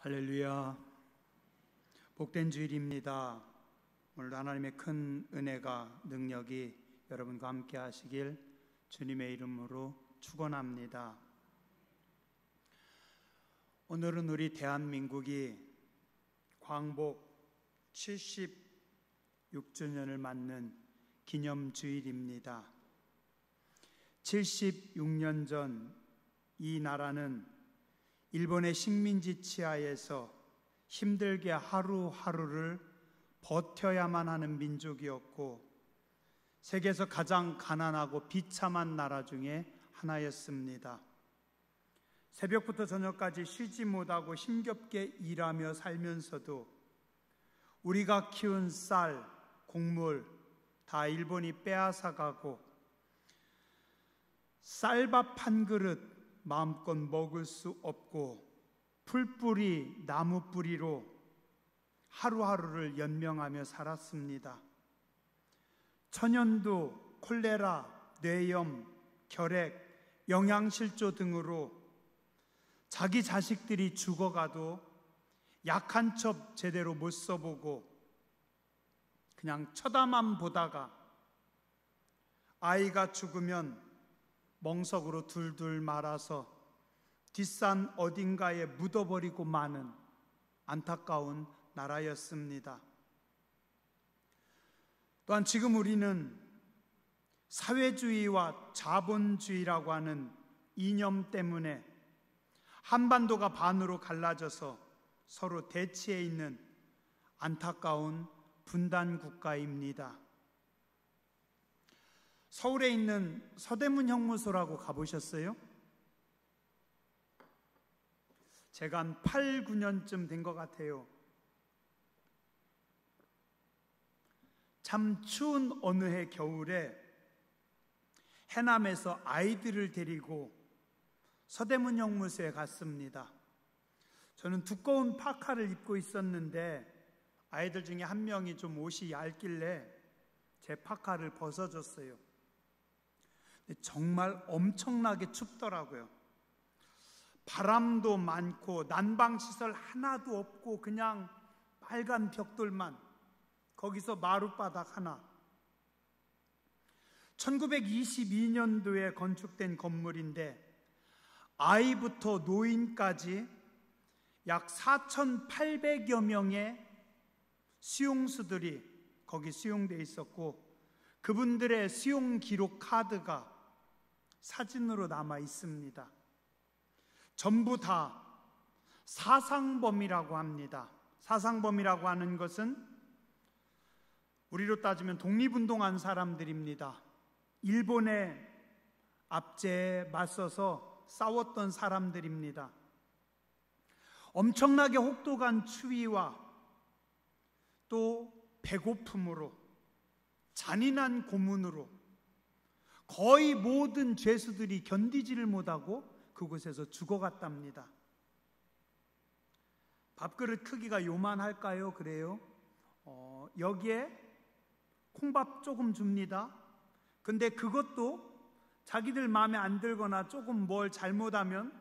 할렐루야. 복된 주일입니다. 오늘 하나님의 큰 은혜가 능력이 여러분과 함께 하시길 주님의 이름으로 축원합니다. 오늘은 우리 대한민국이 광복 76주년을 맞는 기념주일입니다. 76년 전 이 나라는 일본의 식민지 치하에서 힘들게 하루하루를 버텨야만 하는 민족이었고 세계에서 가장 가난하고 비참한 나라 중에 하나였습니다. 새벽부터 저녁까지 쉬지 못하고 힘겹게 일하며 살면서도 우리가 키운 쌀, 곡물 다 일본이 빼앗아가고 쌀밥 한 그릇 마음껏 먹을 수 없고 풀뿌리, 나무뿌리로 하루하루를 연명하며 살았습니다. 천연두, 콜레라, 뇌염, 결핵, 영양실조 등으로 자기 자식들이 죽어가도 약한 첩 제대로 못 써보고 그냥 쳐다만 보다가 아이가 죽으면 멍석으로 둘둘 말아서 뒷산 어딘가에 묻어버리고 마는 안타까운 나라였습니다. 또한 지금 우리는 사회주의와 자본주의라고 하는 이념 때문에 한반도가 반으로 갈라져서 서로 대치해 있는 안타까운 분단 국가입니다. 서울에 있는 서대문 형무소라고 가보셨어요? 제가 한 8, 9년쯤 된 것 같아요. 참 추운 어느 해 겨울에 해남에서 아이들을 데리고 서대문 형무소에 갔습니다. 저는 두꺼운 파카를 입고 있었는데 아이들 중에 한 명이 좀 옷이 얇길래 제 파카를 벗어줬어요. 정말 엄청나게 춥더라고요. 바람도 많고 난방시설 하나도 없고 그냥 빨간 벽돌만, 거기서 마룻바닥 하나. 1922년도에 건축된 건물인데 아이부터 노인까지 약 4,800여 명의 수용수들이 거기 수용되어 있었고 그분들의 수용 기록 카드가 사진으로 남아 있습니다. 전부 다 사상범이라고 합니다. 사상범이라고 하는 것은 우리로 따지면 독립운동한 사람들입니다. 일본의 압제에 맞서서 싸웠던 사람들입니다. 엄청나게 혹독한 추위와 또 배고픔으로 잔인한 고문으로 거의 모든 죄수들이 견디지를 못하고 그곳에서 죽어갔답니다. 밥그릇 크기가 요만할까요? 그래요? 여기에 콩밥 조금 줍니다. 근데 그것도 자기들 마음에 안 들거나 조금 뭘 잘못하면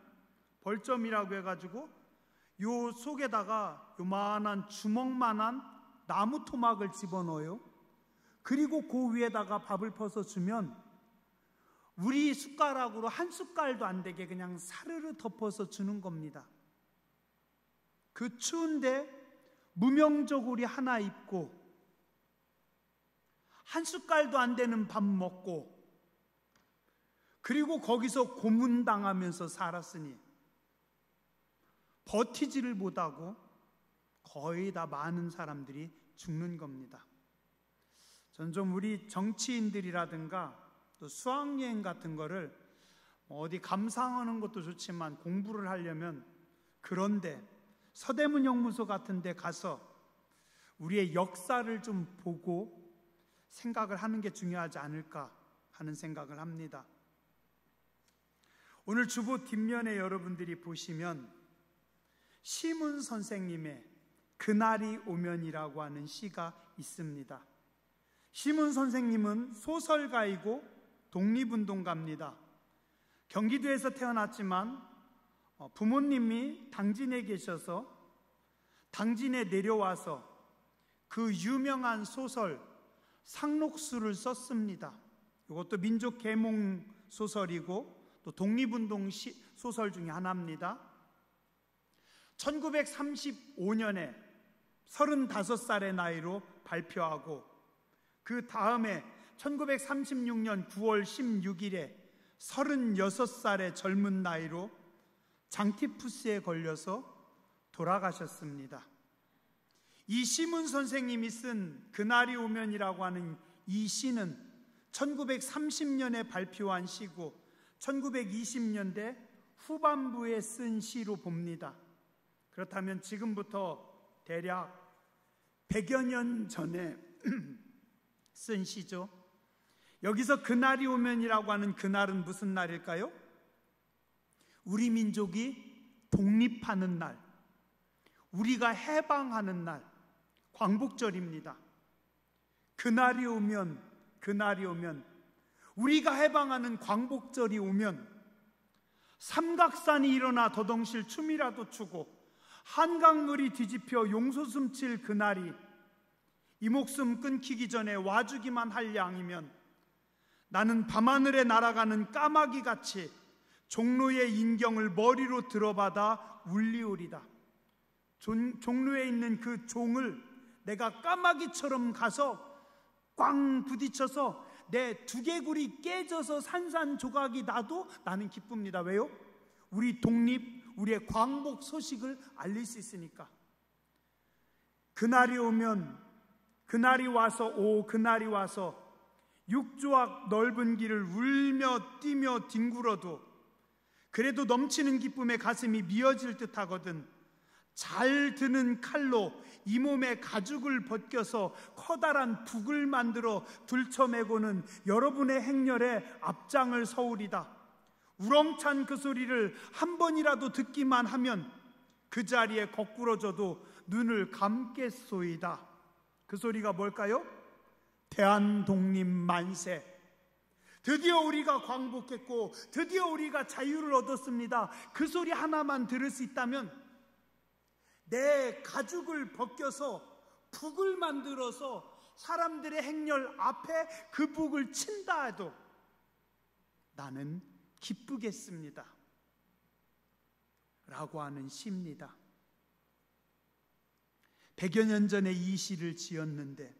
벌점이라고 해가지고 요 속에다가 요만한 주먹만한 나무 토막을 집어넣어요. 그리고 그 위에다가 밥을 퍼서 주면 우리 숟가락으로 한 숟갈도 안 되게 그냥 사르르 덮어서 주는 겁니다. 그 추운데 무명저고리 하나 입고 한 숟갈도 안 되는 밥 먹고 그리고 거기서 고문당하면서 살았으니 버티지를 못하고 거의 다 많은 사람들이 죽는 겁니다. 전 좀 우리 정치인들이라든가 또 수학여행 같은 거를 어디 감상하는 것도 좋지만 공부를 하려면 그런데 서대문 형무소 같은 데 가서 우리의 역사를 좀 보고 생각을 하는 게 중요하지 않을까 하는 생각을 합니다. 오늘 주보 뒷면에 여러분들이 보시면 시문 선생님의 그날이 오면이라고 하는 시가 있습니다. 시문 선생님은 소설가이고 독립운동가입니다. 경기도에서 태어났지만 부모님이 당진에 계셔서 당진에 내려와서 그 유명한 소설 상록수를 썼습니다. 이것도 민족 계몽 소설이고 또 독립운동 소설 중에 하나입니다. 1935년에 35살의 나이로 발표하고 그 다음에 1936년 9월 16일에 36살의 젊은 나이로 장티푸스에 걸려서 돌아가셨습니다. 이 시문 선생님이 쓴 그날이 오면이라고 하는 이 시는 1930년에 발표한 시고 1920년대 후반부에 쓴 시로 봅니다. 그렇다면 지금부터 대략 100여 년 전에 쓴 시죠. 여기서 그날이 오면이라고 하는 그날은 무슨 날일까요? 우리 민족이 독립하는 날, 우리가 해방하는 날, 광복절입니다. 그날이 오면, 우리가 해방하는 광복절이 오면 삼각산이 일어나 더덩실 춤이라도 추고 한강물이 뒤집혀 용솟음 칠 그날이 이 목숨 끊기기 전에 와주기만 할 양이면 나는 밤하늘에 날아가는 까마귀같이 종로의 인경을 머리로 들어받아 울리우리다. 종로에 있는 그 종을 내가 까마귀처럼 가서 꽝 부딪혀서 내 두개골이 깨져서 산산조각이 나도 나는 기쁩니다. 왜요? 우리 독립, 우리의 광복 소식을 알릴 수 있으니까. 그날이 오면, 그날이 와서 그날이 와서 육조악 넓은 길을 울며 뛰며 뒹굴어도 그래도 넘치는 기쁨에 가슴이 미어질 듯 하거든. 잘 드는 칼로 이 몸의 가죽을 벗겨서 커다란 북을 만들어 들쳐매고는 여러분의 행렬에 앞장을 서우리다. 우렁찬 그 소리를 한 번이라도 듣기만 하면 그 자리에 거꾸러져도 눈을 감겠소이다. 그 소리가 뭘까요? 대한독립 만세. 드디어 우리가 광복했고 드디어 우리가 자유를 얻었습니다. 그 소리 하나만 들을 수 있다면 내 가죽을 벗겨서 북을 만들어서 사람들의 행렬 앞에 그 북을 친다 해도 나는 기쁘겠습니다 라고 하는 시입니다. 100여 년 전에 이 시를 지었는데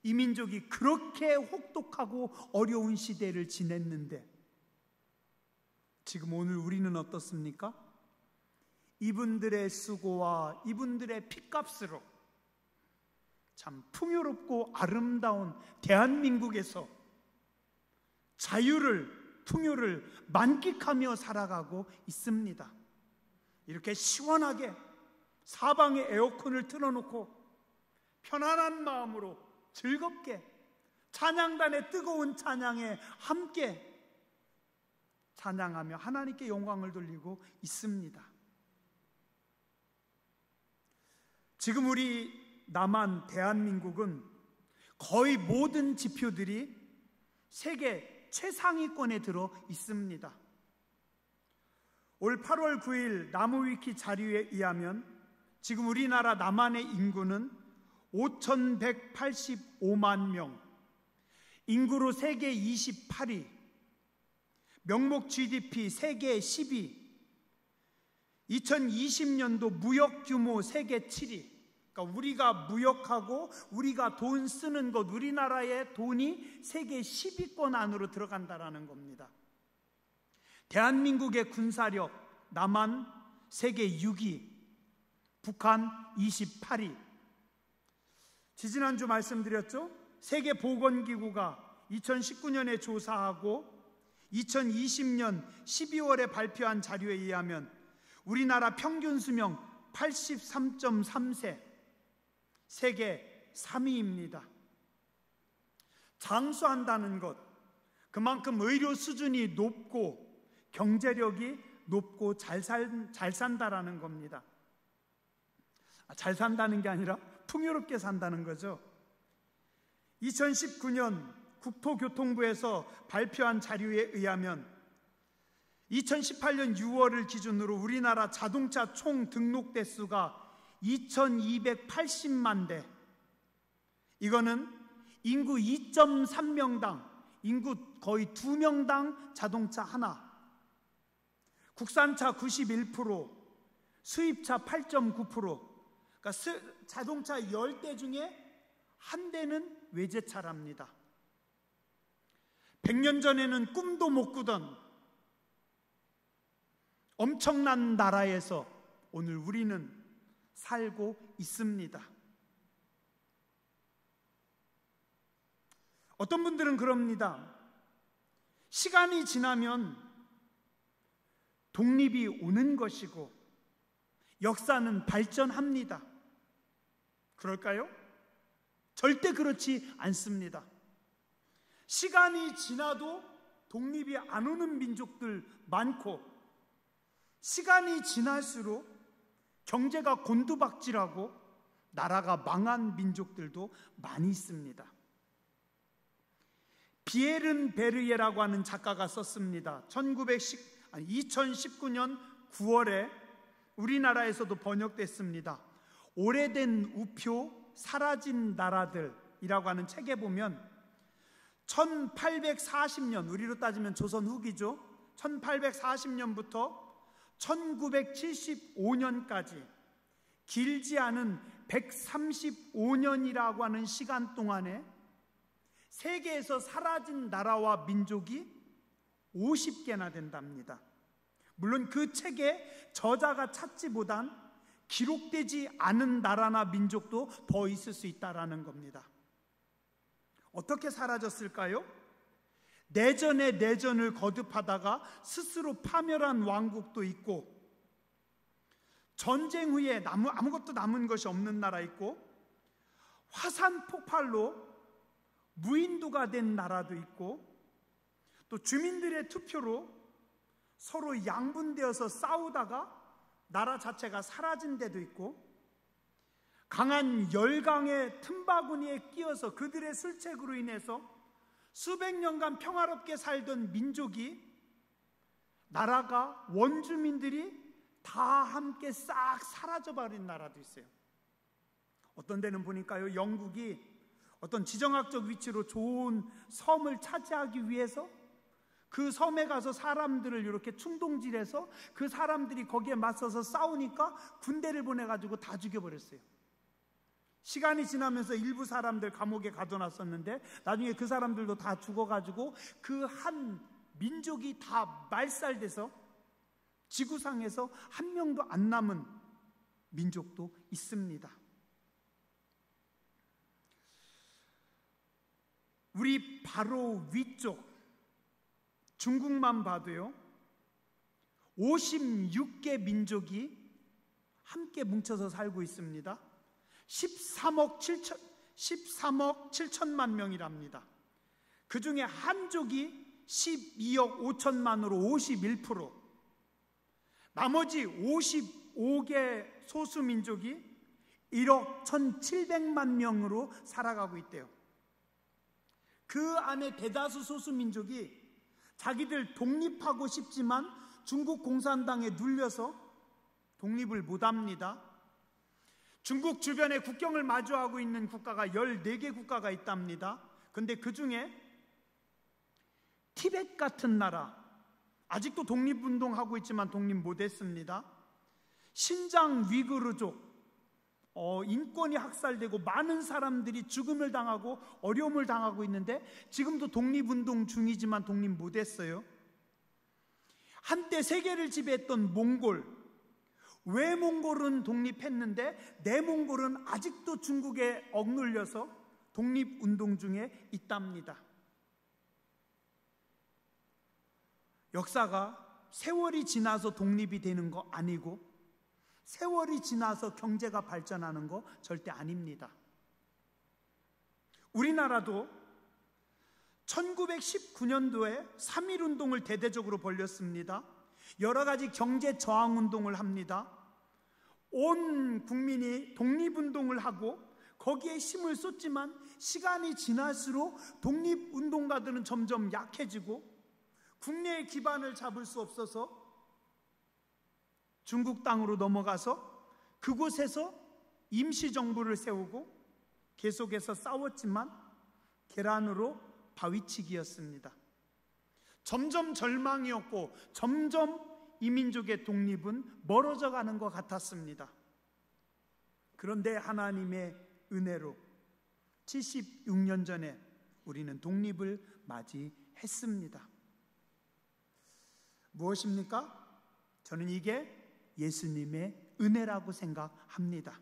이 민족이 그렇게 혹독하고 어려운 시대를 지냈는데 지금 오늘 우리는 어떻습니까? 이분들의 수고와 이분들의 핏값으로 참 풍요롭고 아름다운 대한민국에서 자유를, 풍요를 만끽하며 살아가고 있습니다. 이렇게 시원하게 사방에 에어컨을 틀어놓고 편안한 마음으로 즐겁게 찬양단의 뜨거운 찬양에 함께 찬양하며 하나님께 영광을 돌리고 있습니다. 지금 우리 남한 대한민국은 거의 모든 지표들이 세계 최상위권에 들어 있습니다. 올 8월 9일 나무위키 자료에 의하면 지금 우리나라 남한의 인구는 5,185만 명, 인구로 세계 28위, 명목 GDP 세계 10위, 2020년도 무역 규모 세계 7위. 그러니까 우리가 무역하고 우리가 돈 쓰는 것, 우리나라의 돈이 세계 10위권 안으로 들어간다라는 겁니다. 대한민국의 군사력, 남한 세계 6위, 북한 28위. 지지난주 말씀드렸죠? 세계보건기구가 2019년에 조사하고 2020년 12월에 발표한 자료에 의하면 우리나라 평균 수명 83.3세, 세계 3위입니다. 장수한다는 것, 그만큼 의료 수준이 높고 경제력이 높고 잘 산다라는 겁니다. 잘 산다는 게 아니라 풍요롭게 산다는 거죠. 2019년 국토교통부에서 발표한 자료에 의하면 2018년 6월을 기준으로 우리나라 자동차 총 등록 대수가 2280만 대. 이거는 인구 2.3명당, 인구 거의 2명당 자동차 하나. 국산차 91%, 수입차 8.9%. 그러니까 자동차 10대 중에 한 대는 외제차랍니다. 100년 전에는 꿈도 못 꾸던 엄청난 나라에서 오늘 우리는 살고 있습니다. 어떤 분들은 그럽니다. 시간이 지나면 독립이 오는 것이고 역사는 발전합니다. 그럴까요? 절대 그렇지 않습니다. 시간이 지나도 독립이 안 오는 민족들 많고, 시간이 지날수록 경제가 곤두박질하고 나라가 망한 민족들도 많이 있습니다. 비에른 베르예라고 하는 작가가 썼습니다. 2019년 9월에 우리나라에서도 번역됐습니다. 오래된 우표 사라진 나라들이라고 하는 책에 보면 1840년, 우리로 따지면 조선 후기죠. 1840년부터 1975년까지 길지 않은 135년이라고 하는 시간 동안에 세계에서 사라진 나라와 민족이 50개나 된답니다. 물론 그 책에 저자가 찾지 못한 기록되지 않은 나라나 민족도 더 있을 수 있다라는 겁니다. 어떻게 사라졌을까요? 내전에 내전을 거듭하다가 스스로 파멸한 왕국도 있고, 전쟁 후에 아무것도 남은 것이 없는 나라 있고, 화산 폭발로 무인도가 된 나라도 있고, 또 주민들의 투표로 서로 양분되어서 싸우다가 나라 자체가 사라진 데도 있고, 강한 열강의 틈바구니에 끼어서 그들의 술책으로 인해서 수백 년간 평화롭게 살던 민족이, 나라가, 원주민들이 다 함께 싹 사라져버린 나라도 있어요. 어떤 데는 보니까요, 영국이 어떤 지정학적 위치로 좋은 섬을 차지하기 위해서 그 섬에 가서 사람들을 이렇게 충동질해서 그 사람들이 거기에 맞서서 싸우니까 군대를 보내가지고 다 죽여버렸어요. 시간이 지나면서 일부 사람들 감옥에 가둬놨었는데 나중에 그 사람들도 다 죽어가지고 그 한 민족이 다 말살돼서 지구상에서 한 명도 안 남은 민족도 있습니다. 우리 바로 위쪽 중국만 봐도요, 56개 민족이 함께 뭉쳐서 살고 있습니다. 13억 7천만 명이랍니다. 그 중에 한족이 12억 5천만으로 51%, 나머지 55개 소수민족이 1억 1,700만 명으로 살아가고 있대요. 그 안에 대다수 소수민족이 자기들 독립하고 싶지만 중국 공산당에 눌려서 독립을 못합니다. 중국 주변에 국경을 마주하고 있는 국가가 14개 국가가 있답니다. 그런데 그 중에 티벳 같은 나라, 아직도 독립운동하고 있지만 독립 못했습니다. 신장 위구르족, 인권이 학살되고 많은 사람들이 죽음을 당하고 어려움을 당하고 있는데 지금도 독립운동 중이지만 독립 못했어요. 한때 세계를 지배했던 몽골, 외몽골은 독립했는데 내몽골은 아직도 중국에 억눌려서 독립운동 중에 있답니다. 역사가 세월이 지나서 독립이 되는 거 아니고 세월이 지나서 경제가 발전하는 거 절대 아닙니다. 우리나라도 1919년도에 3.1운동을 대대적으로 벌였습니다. 여러 가지 경제 저항 운동을 합니다. 온 국민이 독립운동을 하고 거기에 힘을 쏟지만 시간이 지날수록 독립운동가들은 점점 약해지고 국내의 기반을 잡을 수 없어서 중국 땅으로 넘어가서 그곳에서 임시정부를 세우고 계속해서 싸웠지만 계란으로 바위치기였습니다. 점점 절망이었고 점점 이 민족의 독립은 멀어져 가는 것 같았습니다. 그런데 하나님의 은혜로 76년 전에 우리는 독립을 맞이했습니다. 무엇입니까? 저는 이게 예수님의 은혜라고 생각합니다.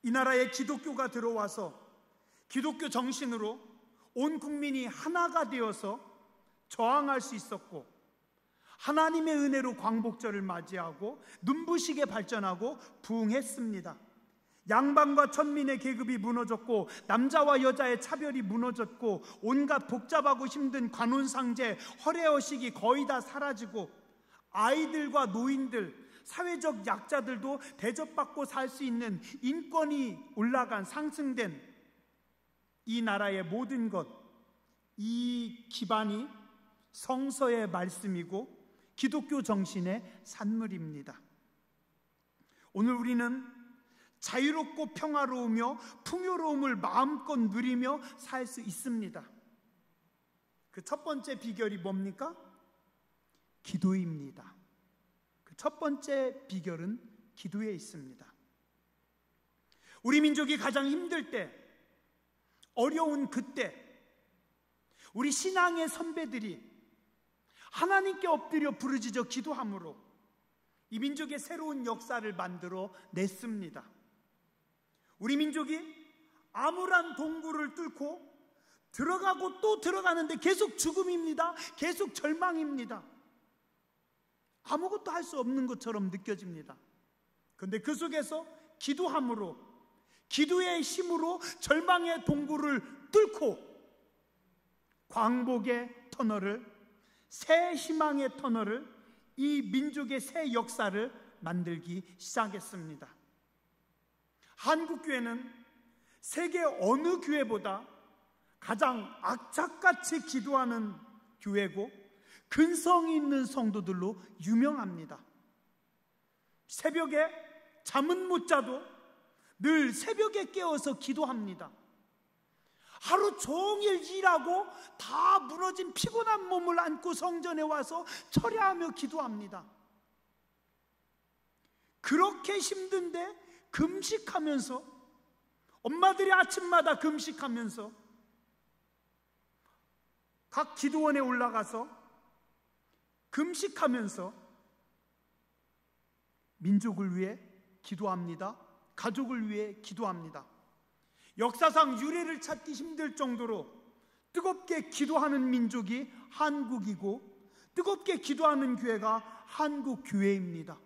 이 나라에 기독교가 들어와서 기독교 정신으로 온 국민이 하나가 되어서 저항할 수 있었고, 하나님의 은혜로 광복절을 맞이하고 눈부시게 발전하고 부흥했습니다. 양반과 천민의 계급이 무너졌고 남자와 여자의 차별이 무너졌고 온갖 복잡하고 힘든 관혼상제, 허례허식이 거의 다 사라지고 아이들과 노인들, 사회적 약자들도 대접받고 살 수 있는 인권이 올라간, 상승된 이 나라의 모든 것, 이 기반이 성서의 말씀이고 기독교 정신의 산물입니다. 오늘 우리는 자유롭고 평화로우며 풍요로움을 마음껏 누리며 살 수 있습니다. 그 첫 번째 비결이 뭡니까? 기도입니다. 그 첫 번째 비결은 기도에 있습니다. 우리 민족이 가장 힘들 때, 어려운 그때 우리 신앙의 선배들이 하나님께 엎드려 부르짖어 기도함으로 이 민족의 새로운 역사를 만들어 냈습니다. 우리 민족이 암울한 동굴을 뚫고 들어가고 또 들어가는데 계속 죽음입니다. 계속 절망입니다. 아무것도 할 수 없는 것처럼 느껴집니다. 그런데 그 속에서 기도함으로, 기도의 힘으로 절망의 동굴을 뚫고 광복의 터널을, 새 희망의 터널을, 이 민족의 새 역사를 만들기 시작했습니다. 한국교회는 세계 어느 교회보다 가장 악착같이 기도하는 교회고 근성 있는 성도들로 유명합니다. 새벽에 잠은 못 자도 늘 새벽에 깨어서 기도합니다. 하루 종일 일하고 다 무너진 피곤한 몸을 안고 성전에 와서 철야하며 기도합니다. 그렇게 힘든데 금식하면서, 엄마들이 아침마다 금식하면서 각 기도원에 올라가서 금식하면서 민족을 위해 기도합니다. 가족을 위해 기도합니다. 역사상 유례를 찾기 힘들 정도로 뜨겁게 기도하는 민족이 한국이고 뜨겁게 기도하는 교회가 한국교회입니다.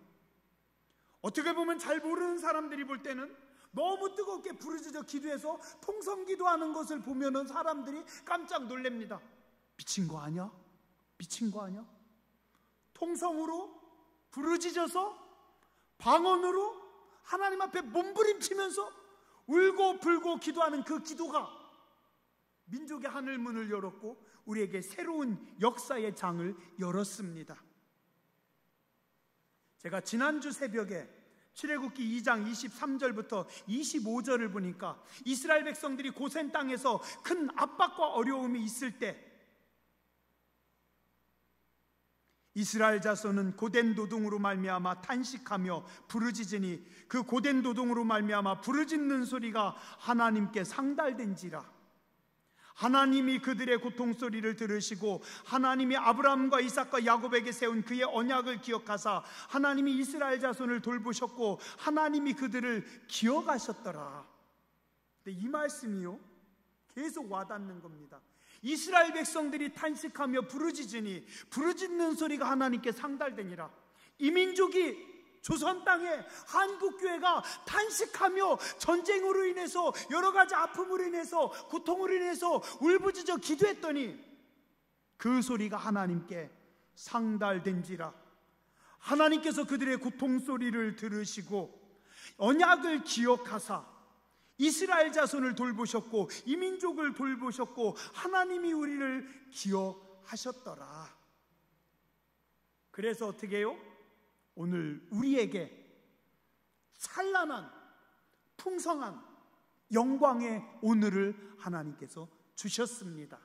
어떻게 보면 잘 모르는 사람들이 볼 때는 너무 뜨겁게 부르짖어 기도해서 통성기도하는 것을 보면 사람들이 깜짝 놀랍니다. 미친 거 아니야? 미친 거 아니야? 통성으로 부르짖어서 방언으로 하나님 앞에 몸부림치면서 울고 불고 기도하는 그 기도가 민족의 하늘문을 열었고 우리에게 새로운 역사의 장을 열었습니다. 제가 지난주 새벽에 출애굽기 2장 23절부터 25절을 보니까 이스라엘 백성들이 고센 땅에서 큰 압박과 어려움이 있을 때 이스라엘 자손은 고된 노동으로 말미암아 탄식하며 부르짖으니 그 고된 노동으로 말미암아 부르짖는 소리가 하나님께 상달된지라. 하나님이 그들의 고통 소리를 들으시고 하나님이 아브라함과 이삭과 야곱에게 세운 그의 언약을 기억하사 하나님이 이스라엘 자손을 돌보셨고 하나님이 그들을 기억하셨더라. 근데 이 말씀이요 계속 와닿는 겁니다. 이스라엘 백성들이 탄식하며 부르짖으니 부르짖는 소리가 하나님께 상달되니라. 이 민족이 조선 땅에 한국교회가 탄식하며 전쟁으로 인해서 여러 가지 아픔으로 인해서 고통으로 인해서 울부짖어 기도했더니 그 소리가 하나님께 상달된지라. 하나님께서 그들의 고통 소리를 들으시고 언약을 기억하사 이스라엘 자손을 돌보셨고 이 민족을 돌보셨고 하나님이 우리를 기억하셨더라. 그래서 어떻게 해요? 오늘 우리에게 찬란한 풍성한 영광의 오늘을 하나님께서 주셨습니다.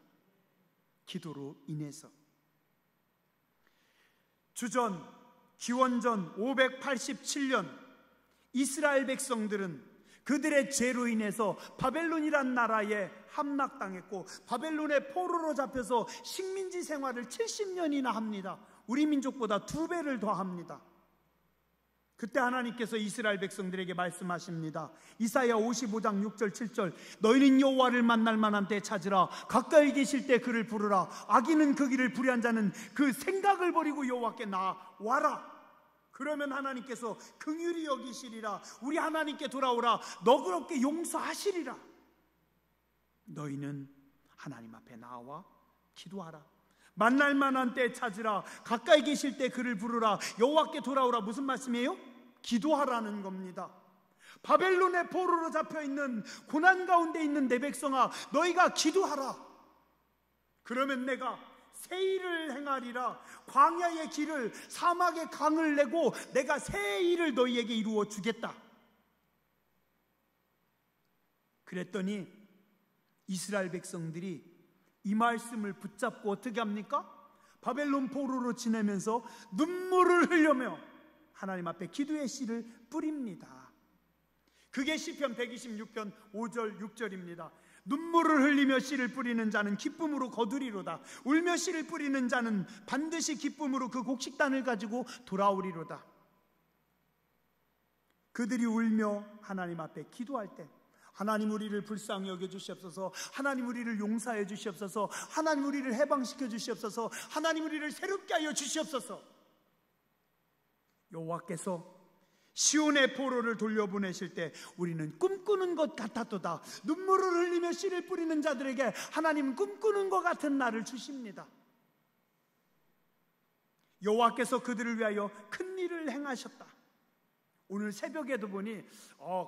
기도로 인해서. 주전 기원전 587년 이스라엘 백성들은 그들의 죄로 인해서 바벨론이란 나라에 함락당했고 바벨론의 포로로 잡혀서 식민지 생활을 70년이나 합니다. 우리 민족보다 2배를 더 합니다. 그때 하나님께서 이스라엘 백성들에게 말씀하십니다. 이사야 55장 6절 7절 너희는 여호와를 만날 만한 때 찾으라. 가까이 계실 때 그를 부르라. 악인은 그 길을 불의한 자는 그 생각을 버리고 여호와께 나와라. 그러면 하나님께서 긍휼히 여기시리라. 우리 하나님께 돌아오라. 너그럽게 용서하시리라. 너희는 하나님 앞에 나와 기도하라. 만날 만한 때 찾으라. 가까이 계실 때 그를 부르라. 여호와께 돌아오라. 무슨 말씀이에요? 기도하라는 겁니다. 바벨론의 포로로 잡혀있는 고난 가운데 있는 내 백성아, 너희가 기도하라. 그러면 내가 새 일을 행하리라. 광야의 길을, 사막의 강을 내고 내가 새 일을 너희에게 이루어 주겠다. 그랬더니 이스라엘 백성들이 이 말씀을 붙잡고 어떻게 합니까? 바벨론 포로로 지내면서 눈물을 흘려며 하나님 앞에 기도의 씨를 뿌립니다. 그게 시편 126편 5절 6절입니다. 눈물을 흘리며 씨를 뿌리는 자는 기쁨으로 거두리로다. 울며 씨를 뿌리는 자는 반드시 기쁨으로 그 곡식단을 가지고 돌아오리로다. 그들이 울며 하나님 앞에 기도할 때 하나님 우리를 불쌍히 여겨주시옵소서. 하나님 우리를 용서해 주시옵소서. 하나님 우리를 해방시켜 주시옵소서. 하나님 우리를 새롭게 하여 주시옵소서. 여호와께서 시온의 포로를 돌려보내실 때 우리는 꿈꾸는 것 같았도다. 눈물을 흘리며 씨를 뿌리는 자들에게 하나님은 꿈꾸는 것 같은 날을 주십니다. 여호와께서 그들을 위하여 큰 일을 행하셨다. 오늘 새벽에도 보니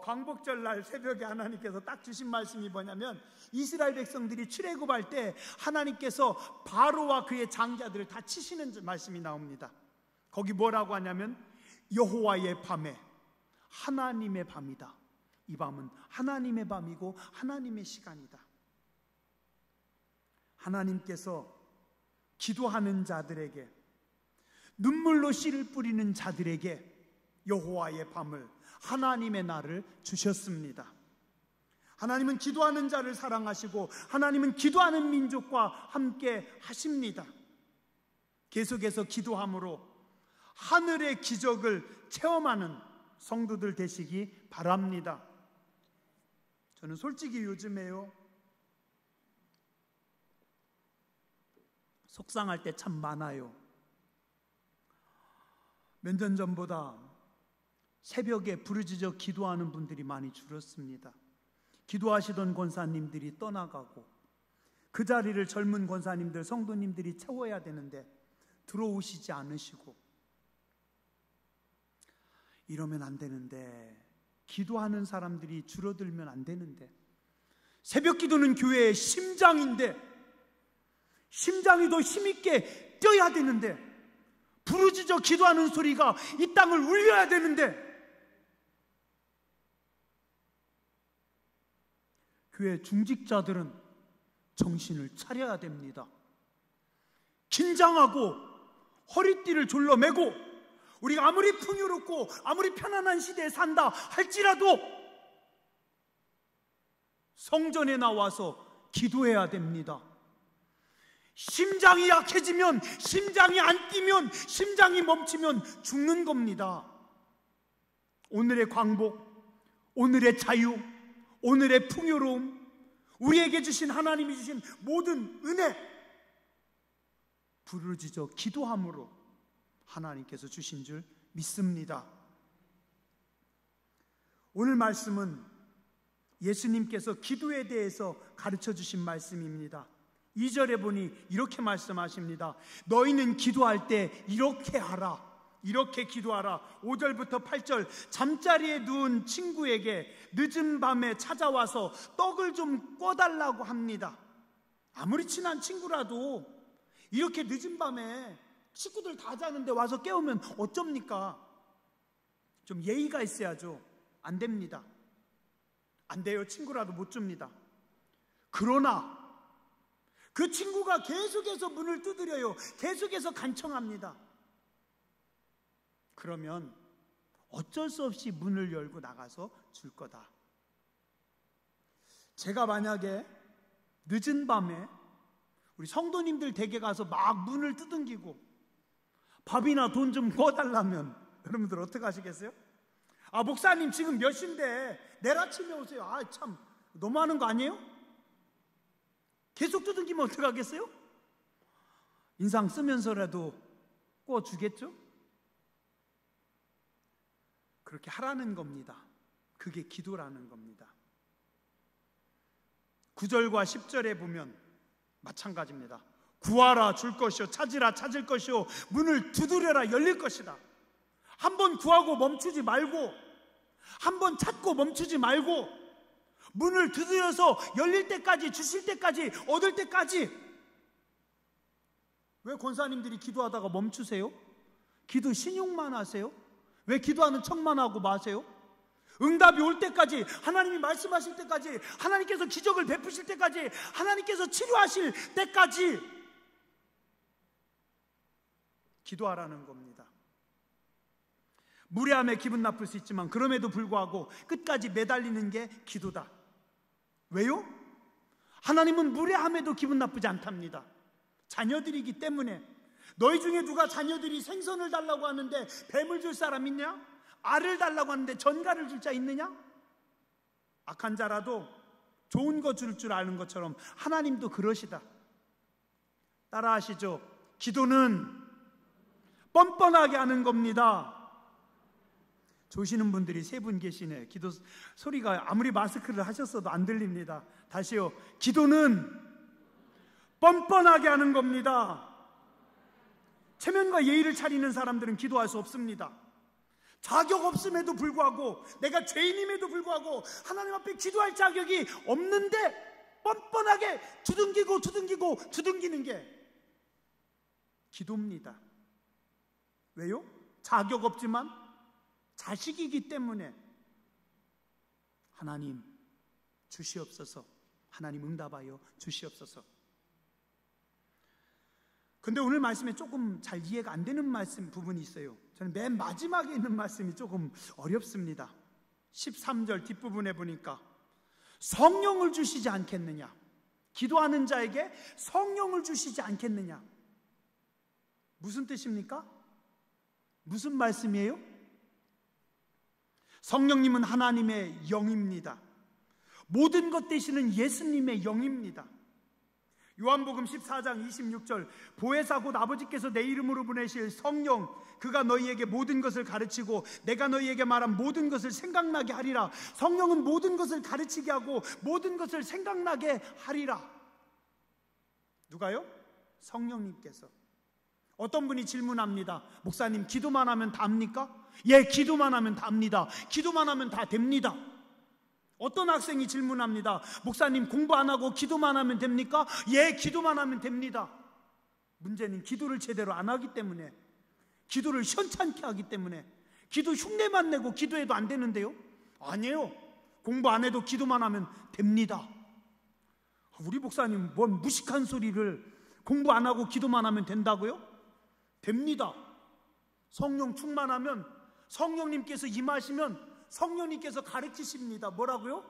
광복절 날 새벽에 하나님께서 딱 주신 말씀이 뭐냐면 이스라엘 백성들이 출애굽할 때 하나님께서 바로와 그의 장자들을 다 치시는 말씀이 나옵니다. 거기 뭐라고 하냐면 여호와의 밤에 하나님의 밤이다. 이 밤은 하나님의 밤이고 하나님의 시간이다. 하나님께서 기도하는 자들에게, 눈물로 씨를 뿌리는 자들에게 여호와의 밤을, 하나님의 날을 주셨습니다. 하나님은 기도하는 자를 사랑하시고 하나님은 기도하는 민족과 함께 하십니다. 계속해서 기도함으로 하늘의 기적을 체험하는 성도들 되시기 바랍니다. 저는 솔직히 요즘에요, 속상할 때 참 많아요. 몇 년 전보다 새벽에 부르짖어 기도하는 분들이 많이 줄었습니다. 기도하시던 권사님들이 떠나가고 그 자리를 젊은 권사님들, 성도님들이 채워야 되는데 들어오시지 않으시고, 이러면 안 되는데, 기도하는 사람들이 줄어들면 안 되는데, 새벽 기도는 교회의 심장인데 심장이 더 힘있게 뛰어야 되는데, 부르짖어 기도하는 소리가 이 땅을 울려야 되는데, 교회 중직자들은 정신을 차려야 됩니다. 긴장하고 허리띠를 졸라매고 우리가 아무리 풍요롭고 아무리 편안한 시대에 산다 할지라도 성전에 나와서 기도해야 됩니다. 심장이 약해지면, 심장이 안 뛰면, 심장이 멈추면 죽는 겁니다. 오늘의 광복, 오늘의 자유, 오늘의 풍요로움, 우리에게 주신, 하나님이 주신 모든 은혜, 부르짖어 기도함으로 하나님께서 주신 줄 믿습니다. 오늘 말씀은 예수님께서 기도에 대해서 가르쳐 주신 말씀입니다. 2절에 보니 이렇게 말씀하십니다. 너희는 기도할 때 이렇게 하라, 이렇게 기도하라. 5절부터 8절, 잠자리에 누운 친구에게 늦은 밤에 찾아와서 떡을 좀 꿔달라고 합니다. 아무리 친한 친구라도 이렇게 늦은 밤에 식구들 다 자는데 와서 깨우면 어쩝니까? 좀 예의가 있어야죠. 안 됩니다. 안 돼요. 친구라도 못 줍니다. 그러나 그 친구가 계속해서 문을 두드려요. 계속해서 간청합니다. 그러면 어쩔 수 없이 문을 열고 나가서 줄 거다. 제가 만약에 늦은 밤에 우리 성도님들 댁에 가서 막 문을 두둥기고 밥이나 돈 좀 구워달라면 여러분들 어떻게 하시겠어요? 아, 목사님 지금 몇 시인데 내일 아침에 오세요. 아, 참 너무하는 거 아니에요? 계속 두둥기면 어떻게 하겠어요? 인상 쓰면서라도 구워주겠죠? 그렇게 하라는 겁니다. 그게 기도라는 겁니다. 9절과 10절에 보면 마찬가지입니다. 구하라 줄 것이요, 찾으라 찾을 것이요, 문을 두드려라 열릴 것이다. 한번 구하고 멈추지 말고, 한번 찾고 멈추지 말고, 문을 두드려서 열릴 때까지, 주실 때까지, 얻을 때까지. 왜 권사님들이 기도하다가 멈추세요? 기도 신용만 하세요? 왜 기도하는 척만 하고 마세요? 응답이 올 때까지, 하나님이 말씀하실 때까지, 하나님께서 기적을 베푸실 때까지, 하나님께서 치료하실 때까지 기도하라는 겁니다. 무례함에 기분 나쁠 수 있지만 그럼에도 불구하고 끝까지 매달리는 게 기도다. 왜요? 하나님은 무례함에도 기분 나쁘지 않답니다. 자녀들이기 때문에. 너희 중에 누가 자녀들이 생선을 달라고 하는데 뱀을 줄 사람 있냐? 알을 달라고 하는데 전갈을 줄 자 있느냐? 악한 자라도 좋은 거 줄 줄 아는 것처럼 하나님도 그러시다. 따라하시죠. 기도는 뻔뻔하게 하는 겁니다. 조시는 분들이 3분 계시네. 기도 소리가 아무리 마스크를 하셨어도 안 들립니다. 다시요. 기도는 뻔뻔하게 하는 겁니다. 체면과 예의를 차리는 사람들은 기도할 수 없습니다. 자격 없음에도 불구하고, 내가 죄인임에도 불구하고 하나님 앞에 기도할 자격이 없는데 뻔뻔하게 두둥기는 게 기도입니다. 왜요? 자격 없지만 자식이기 때문에. 하나님 주시옵소서. 하나님 응답하여 주시옵소서. 근데 오늘 말씀에 조금 잘 이해가 안 되는 말씀 부분이 있어요. 저는 맨 마지막에 있는 말씀이 조금 어렵습니다. 13절 뒷부분에 보니까 성령을 주시지 않겠느냐, 기도하는 자에게 성령을 주시지 않겠느냐. 무슨 뜻입니까? 무슨 말씀이에요? 성령님은 하나님의 영입니다. 모든 것 되시는 예수님의 영입니다. 요한복음 14장 26절, 보혜사 곧 아버지께서 내 이름으로 보내실 성령, 그가 너희에게 모든 것을 가르치고 내가 너희에게 말한 모든 것을 생각나게 하리라. 성령은 모든 것을 가르치게 하고 모든 것을 생각나게 하리라. 누가요? 성령님께서. 어떤 분이 질문합니다. 목사님, 기도만 하면 답니까? 예, 기도만 하면 답니다. 기도만 하면 다 됩니다. 어떤 학생이 질문합니다. 목사님, 공부 안 하고 기도만 하면 됩니까? 예, 기도만 하면 됩니다. 문제는 기도를 제대로 안 하기 때문에, 기도를 현찮게 하기 때문에, 기도 흉내만 내고 기도해도 안 되는데요? 아니에요. 공부 안 해도 기도만 하면 됩니다. 우리 목사님, 뭔 무식한 소리를, 공부 안 하고 기도만 하면 된다고요? 됩니다. 성령 충만하면, 성령님께서 임하시면 성령님께서 가르치십니다. 뭐라고요?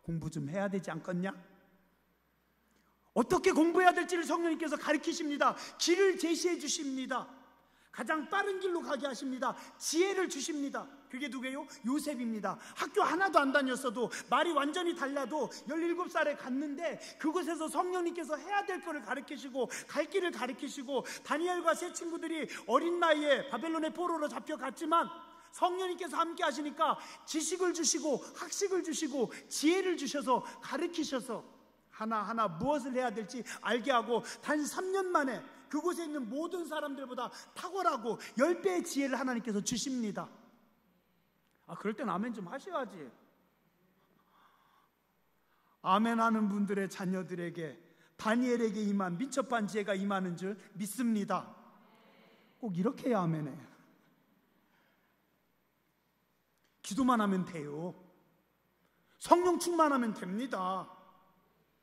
공부 좀 해야 되지 않겠냐? 어떻게 공부해야 될지를 성령님께서 가르치십니다. 길을 제시해 주십니다. 가장 빠른 길로 가게 하십니다. 지혜를 주십니다. 그게 누구예요? 요셉입니다. 학교 하나도 안 다녔어도, 말이 완전히 달라도 17살에 갔는데 그곳에서 성령님께서 해야 될 거를 가르치시고 갈 길을 가르치시고, 다니엘과 세 친구들이 어린 나이에 바벨론의 포로로 잡혀갔지만 성령님께서 함께 하시니까 지식을 주시고 학식을 주시고 지혜를 주셔서 가르치셔서 하나하나 무엇을 해야 될지 알게 하고, 단 3년 만에 그곳에 있는 모든 사람들보다 탁월하고 10배의 지혜를 하나님께서 주십니다. 그럴 땐 아멘 좀 하셔야지. 아멘 하는 분들의 자녀들에게, 다니엘에게 임한 민첩한 지혜가 임하는 줄 믿습니다. 꼭 이렇게 해야 아멘해요. 기도만 하면 돼요. 성령 충만하면 됩니다.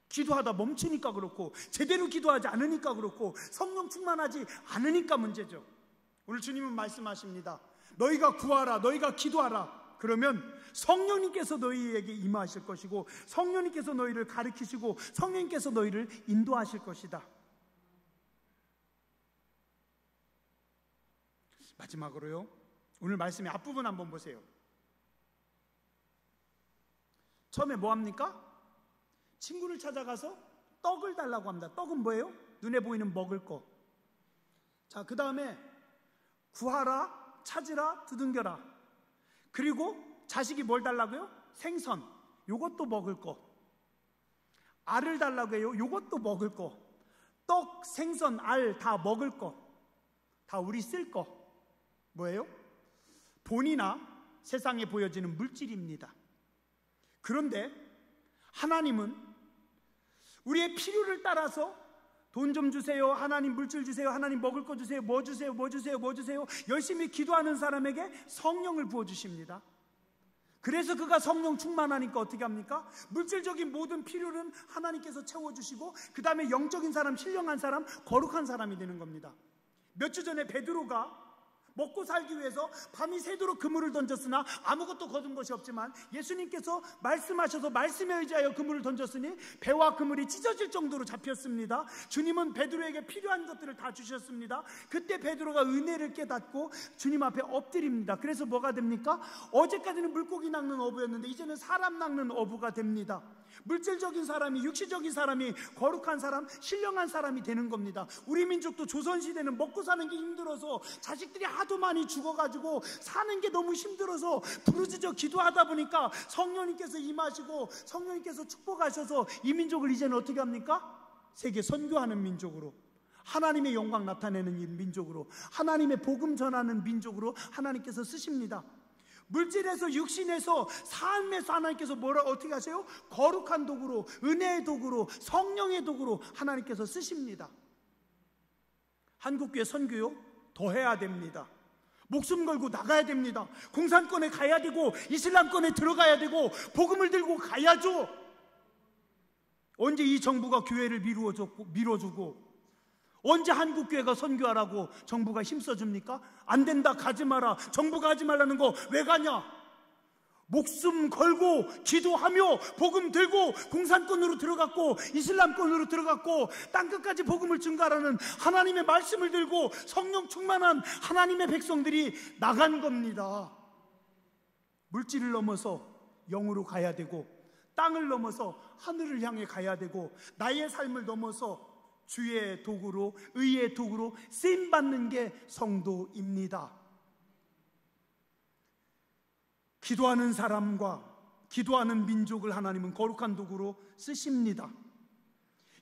기도하다 멈추니까 그렇고, 제대로 기도하지 않으니까 그렇고, 성령 충만하지 않으니까 문제죠. 오늘 주님은 말씀하십니다. 너희가 구하라, 너희가 기도하라. 그러면 성령님께서 너희에게 임하실 것이고, 성령님께서 너희를 가르치시고, 성령님께서 너희를 인도하실 것이다. 마지막으로요, 오늘 말씀의 앞부분 한번 보세요. 처음에 뭐 합니까? 친구를 찾아가서 떡을 달라고 합니다. 떡은 뭐예요? 눈에 보이는 먹을 거. 자, 그 다음에 구하라, 찾으라, 두둥겨라. 그리고 자식이 뭘 달라고요? 생선. 요것도 먹을 거. 알을 달라고 해요. 요것도 먹을 거. 떡, 생선, 알 다 먹을 거. 다 우리 쓸 거. 뭐예요? 돈이나 세상에 보여지는 물질입니다. 그런데 하나님은 우리의 필요를 따라서 돈 좀 주세요, 하나님 물질 주세요, 하나님 먹을 거 주세요, 뭐 주세요, 뭐 주세요, 뭐 주세요, 열심히 기도하는 사람에게 성령을 부어주십니다. 그래서 그가 성령 충만하니까 어떻게 합니까? 물질적인 모든 필요는 하나님께서 채워주시고, 그 다음에 영적인 사람, 신령한 사람, 거룩한 사람이 되는 겁니다. 몇 주 전에 베드로가 먹고 살기 위해서 밤이 새도록 그물을 던졌으나 아무것도 거둔 것이 없지만, 예수님께서 말씀하셔서 말씀에 의지하여 그물을 던졌으니 배와 그물이 찢어질 정도로 잡혔습니다. 주님은 베드로에게 필요한 것들을 다 주셨습니다. 그때 베드로가 은혜를 깨닫고 주님 앞에 엎드립니다. 그래서 뭐가 됩니까? 어제까지는 물고기 낚는 어부였는데 이제는 사람 낚는 어부가 됩니다. 물질적인 사람이, 육시적인 사람이 거룩한 사람, 신령한 사람이 되는 겁니다. 우리 민족도 조선시대는 먹고 사는 게 힘들어서, 자식들이 하도 많이 죽어가지고 사는 게 너무 힘들어서 부르짖어 기도하다 보니까 성령님께서 임하시고 성령님께서 축복하셔서 이 민족을 이제는 어떻게 합니까? 세계 선교하는 민족으로, 하나님의 영광 나타내는 민족으로, 하나님의 복음 전하는 민족으로 하나님께서 쓰십니다. 물질에서, 육신에서, 삶에서 하나님께서 어떻게 하세요? 거룩한 도구로, 은혜의 도구로, 성령의 도구로 하나님께서 쓰십니다. 한국교회 선교요, 더 해야 됩니다. 목숨 걸고 나가야 됩니다. 공산권에 가야 되고, 이슬람권에 들어가야 되고, 복음을 들고 가야죠. 언제 이 정부가 교회를 밀어주고, 언제 한국교회가 선교하라고 정부가 힘써줍니까? 안 된다, 가지 마라. 정부가 하지 말라는 거 왜 가냐? 목숨 걸고 기도하며 복음 들고 공산권으로 들어갔고 이슬람권으로 들어갔고 땅끝까지 복음을 증가하라는 하나님의 말씀을 들고 성령 충만한 하나님의 백성들이 나간 겁니다. 물질을 넘어서 영으로 가야 되고, 땅을 넘어서 하늘을 향해 가야 되고, 나의 삶을 넘어서 주의 도구로, 의의 도구로 쓰임받는 게 성도입니다. 기도하는 사람과 기도하는 민족을 하나님은 거룩한 도구로 쓰십니다.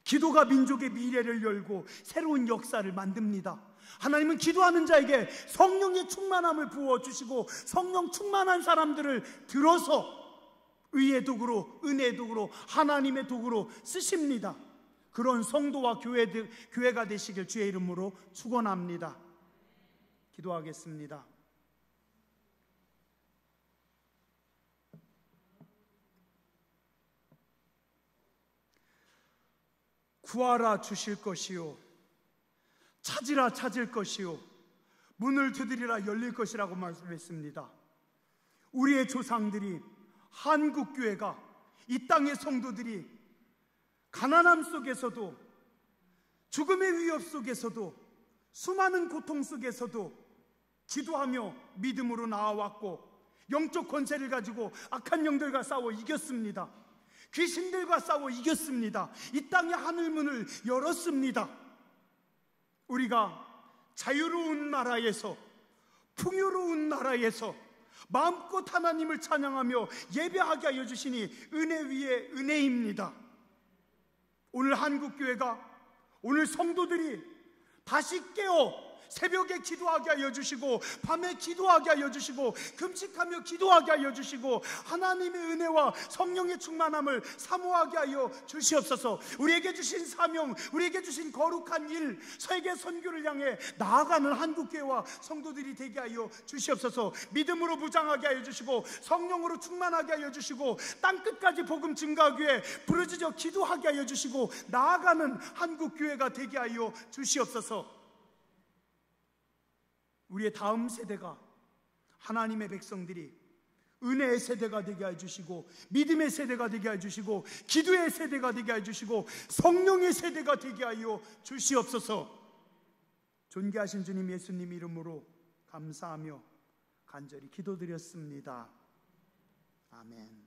기도가 민족의 미래를 열고 새로운 역사를 만듭니다. 하나님은 기도하는 자에게 성령의 충만함을 부어주시고, 성령 충만한 사람들을 들어서 의의 도구로, 은혜의 도구로, 하나님의 도구로 쓰십니다. 그런 성도와 교회가 되시길 주의 이름으로 축원합니다. 기도하겠습니다. 구하라 주실 것이요, 찾으라 찾을 것이요, 문을 두드리라 열릴 것이라고 말씀했습니다. 우리의 조상들이, 한국교회가, 이 땅의 성도들이 가난함 속에서도, 죽음의 위협 속에서도, 수많은 고통 속에서도 기도하며 믿음으로 나아왔고, 영적 권세를 가지고 악한 영들과 싸워 이겼습니다. 귀신들과 싸워 이겼습니다. 이 땅의 하늘문을 열었습니다. 우리가 자유로운 나라에서, 풍요로운 나라에서 마음껏 하나님을 찬양하며 예배하게 하여 주시니 은혜 위에 은혜입니다. 오늘 한국교회가, 오늘 성도들이 다시 깨어 새벽에 기도하게 하여 주시고 밤에 기도하게 하여 주시고 금식하며 기도하게 하여 주시고 하나님의 은혜와 성령의 충만함을 사모하게 하여 주시옵소서. 우리에게 주신 사명, 우리에게 주신 거룩한 일, 세계 선교를 향해 나아가는 한국교회와 성도들이 되게 하여 주시옵소서. 믿음으로 무장하게 하여 주시고 성령으로 충만하게 하여 주시고 땅끝까지 복음 증가하기 위해 부르짖어 기도하게 하여 주시고 나아가는 한국교회가 되게 하여 주시옵소서. 우리의 다음 세대가, 하나님의 백성들이 은혜의 세대가 되게 해주시고 믿음의 세대가 되게 해주시고 기도의 세대가 되게 해주시고 성령의 세대가 되게 하여 주시옵소서. 존귀하신 주님 예수님 이름으로 감사하며 간절히 기도드렸습니다. 아멘.